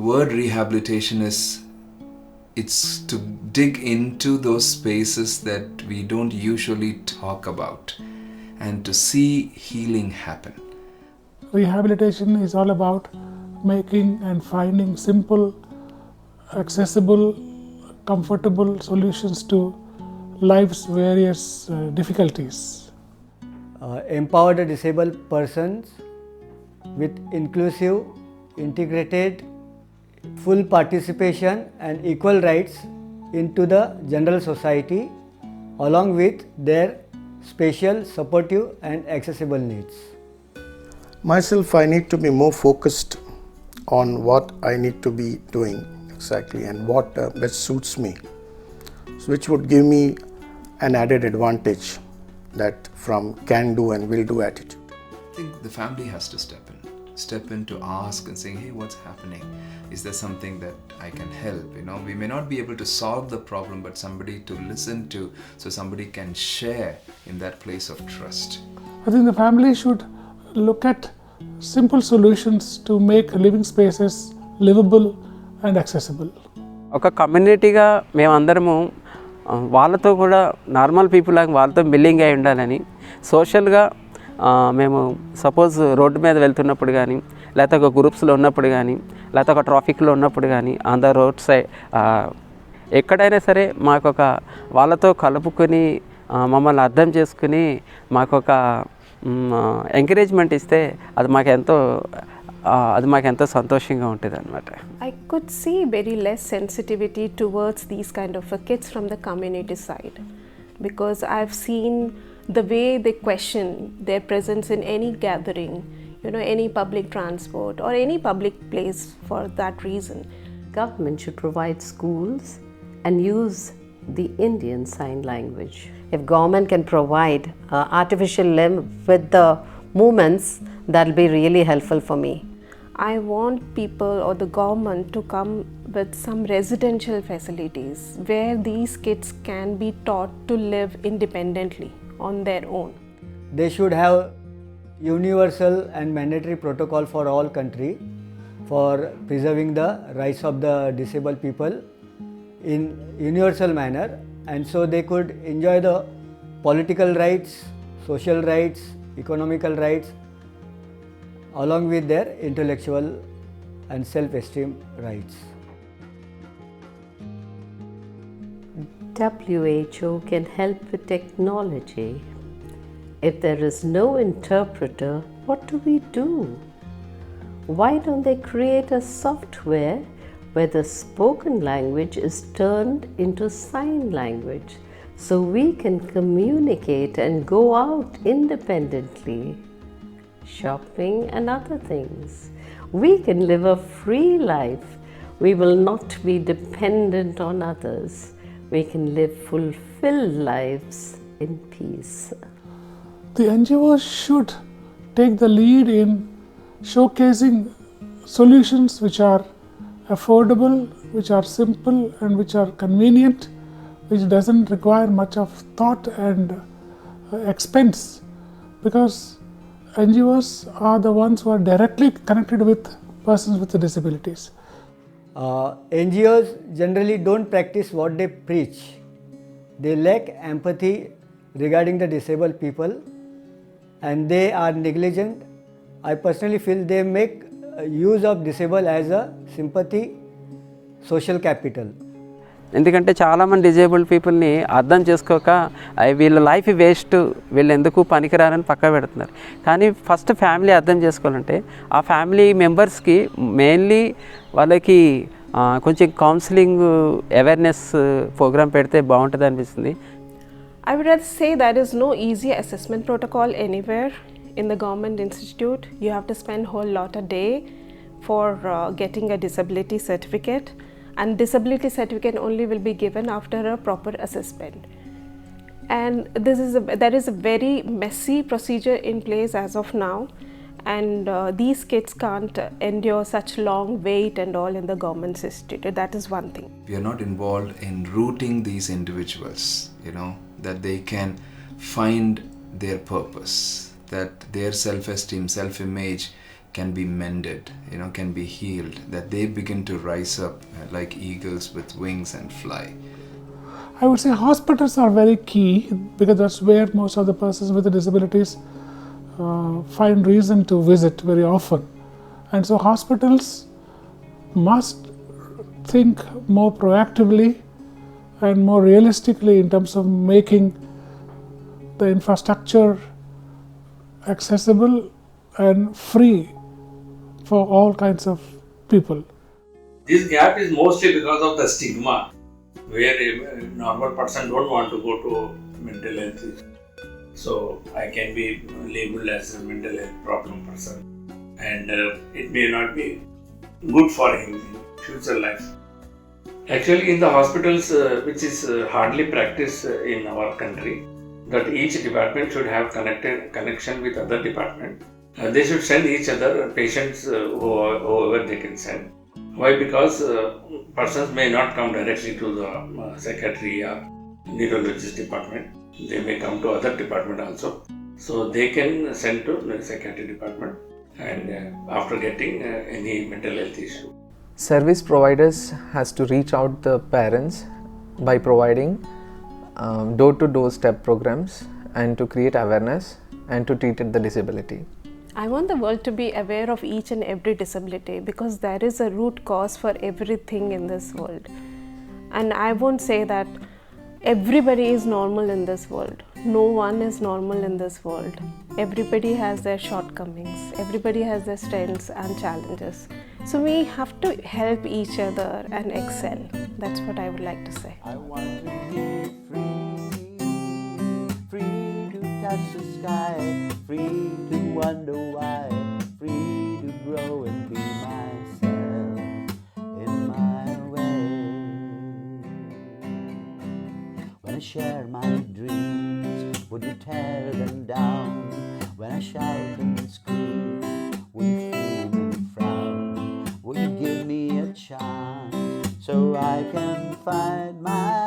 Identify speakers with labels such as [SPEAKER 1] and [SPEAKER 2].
[SPEAKER 1] word rehabilitation it's to dig into those spaces that we don't usually talk about and to see healing happen.
[SPEAKER 2] Rehabilitation is all about making and finding simple, accessible, comfortable solutions to life's various difficulties.
[SPEAKER 3] Empower the disabled persons with inclusive, integrated, full participation and equal rights into the general society, along with their special, supportive and accessible needs.
[SPEAKER 4] Myself, I need to be more focused on what I need to be doing exactly and what best suits me, which would give me an added advantage that from can do and will do attitude.
[SPEAKER 1] I think the family has to step in to ask and saying, hey, what's happening? Is there something that I can help? We may not be able to solve the problem, but somebody to listen to, so somebody can share in that place of trust.
[SPEAKER 2] I think the family should look at simple solutions to make living spaces livable and accessible.
[SPEAKER 5] ఒక కమ్యూనిటీగా మేమందరము వాళ్ళతో కూడా normal people లాగా వాళ్ళతో milling అయి ఉండాలని సోషల్గా మేము suppose road మీద వెళ్తున్నప్పుడు కానీ లేకపోతే ఒక గ్రూప్స్లో ఉన్నప్పుడు కానీ లేకపోతే ఒక ట్రాఫిక్లో ఉన్నప్పుడు కానీ ఆన్ ద రోడ్ సైడ్ ఎక్కడైనా సరే మాకొక వాళ్ళతో కలుపుకొని మమ్మల్ని అర్థం చేసుకుని మాకొక ఎంకరేజ్మెంట్ ఇస్తే అది మాకెంతో సంతోషంగా ఉంటుంది అన్నమాట.
[SPEAKER 6] I could see very less sensitivity towards these kind of kids from the community side, because I've seen the way they question their presence in any gathering, any public transport or any public place for that reason.
[SPEAKER 7] Government should provide schools and use the Indian Sign Language.
[SPEAKER 8] If government can provide artificial limb with the movements, that'll be really helpful for me.
[SPEAKER 6] I want people or the government to come with some residential facilities where these kids can be taught to live independently on their own.
[SPEAKER 3] They should have universal and mandatory protocol for all country for preserving the rights of the disabled people in universal manner, and so they could enjoy the political rights, social rights, economical rights, along with their intellectual and self-esteem rights.
[SPEAKER 7] WHO can help with technology. If there is no interpreter, what do we do? Why don't they create a software where the spoken language is turned into sign language so we can communicate and go out independently, shopping and other things. We can live a free life. We will not be dependent on others. We can live fulfilled lives in peace.
[SPEAKER 2] The NGOs should take the lead in showcasing solutions which are affordable, which are simple and which are convenient, which doesn't require much of thought and expense, because NGOs are the ones who are directly connected with persons with disabilities.
[SPEAKER 3] NGOs generally don't practice what they preach. They lack empathy regarding the disabled people and they are negligent. I personally feel they make use of disabled as a sympathy social capital.
[SPEAKER 5] ఎందుకంటే చాలామంది disabled పీపుల్ని అర్థం చేసుకోక వీళ్ళ life waste, వీళ్ళు ఎందుకు పనికిరారని పక్క పెడుతున్నారు. కానీ ఫస్ట్ ఫ్యామిలీ అర్థం చేసుకోవాలంటే ఆ ఫ్యామిలీ మెంబర్స్కి మెయిన్లీ వాళ్ళకి కొంచెం కౌన్సిలింగ్ అవేర్నెస్ ప్రోగ్రామ్ పెడితే బాగుంటుంది అనిపిస్తుంది.
[SPEAKER 6] I would rather say there is no easy assessment protocol anywhere in the government institute. You have to spend a whole lot a day for getting a disability certificate, and disability certificate only will be given after a proper assessment. And there is a very messy procedure in place as of now, and these kids can't endure such long wait and all in the government institute. That is one thing.
[SPEAKER 1] We are not involved in rooting these individuals, that they can find their purpose, that their self-esteem, self-image can be mended, can be healed, that they begin to rise up like eagles with wings and fly?
[SPEAKER 2] I would say hospitals are very key because that's where most of the persons with the disabilities find reason to visit very often. And so hospitals must think more proactively and more realistically in terms of making the infrastructure accessible and free for all kinds of people.
[SPEAKER 9] This gap is mostly because of the stigma, where a normal person don't want to go to mental health. So I can be labeled as a mental health problem person, and it may not be good for him in future life. Actually, in the hospitals, which is hardly practiced in our country, that each department should have connection with other department. They should send each other patients whoever they can send. Why? Because persons may not come directly to the psychiatry or neurologist department. They may come to other department also. So they can send to the psychiatry department, and after getting any mental health issue.
[SPEAKER 10] Service providers has to reach out the parents by providing door-to-door step programs and to create awareness and to treat the disability.
[SPEAKER 6] I want the world to be aware of each and every disability because there is a root cause for everything in this world. And I won't say that everybody is normal in this world. No one is normal in this world. Everybody has their shortcomings. Everybody has their strengths and challenges. So we have to help each other and excel. That's what I would like to say.
[SPEAKER 11] I want to be free, free to touch the sky, free to wonder why, free to grow and be myself in my way. When I share my dreams, would you tear them down? When I shout and scream, would you fume and frown? Would you give me a chance so I can find my